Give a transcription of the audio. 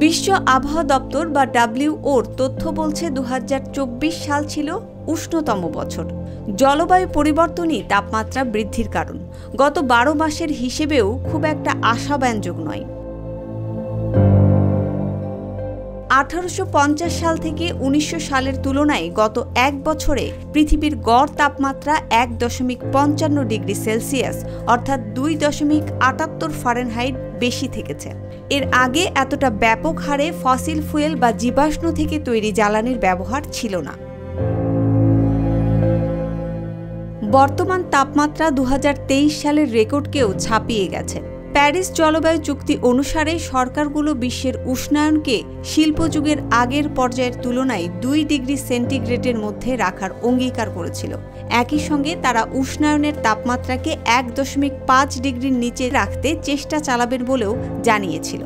বিশ্ব আবহাওয়া দপ্তর বা WOর তথ্য বলছে 2024 সাল ছিল উষ্ণতম বছর। জলবায়ু পরিবর্তনই তাপমাত্রা বৃদ্ধির কারণ। গত 12 মাসের হিসেবেও খুব একটা আশাব্যঞ্জক নয়। 1850 সাল থেকে 1900 সালের তুলনায় গত এক বছরে পৃথিবীর গড় তাপমাত্রা 1.55 ডিগ্রি সেলসিয়াস অর্থাৎ 2.78 ফারেনহাইট বেশি থেকেছে। এর আগে এতটা ব্যাপক হারে ফসিল ফুয়েল বা জীবাশ্ম থেকে তৈরি জ্বালানির ব্যবহার ছিল না। বর্তমান তাপমাত্রা 2023 সালের রেকর্ডকেও ছাপিয়ে গেছে। প্যারিস জলবায়ু চুক্তি অনুসারে সরকারগুলো বিশ্বের উষ্ণায়নকে শিল্পযুগের আগের পর্যায়ের তুলনায় 2 ডিগ্রি সেন্টিগ্রেডের মধ্যে রাখার অঙ্গীকার করেছিল। একই সঙ্গে তারা উষ্ণায়নের তাপমাত্রাকে 1.5 ডিগ্রির নিচে রাখতে চেষ্টা চালাবেন বলেও জানিয়েছিল।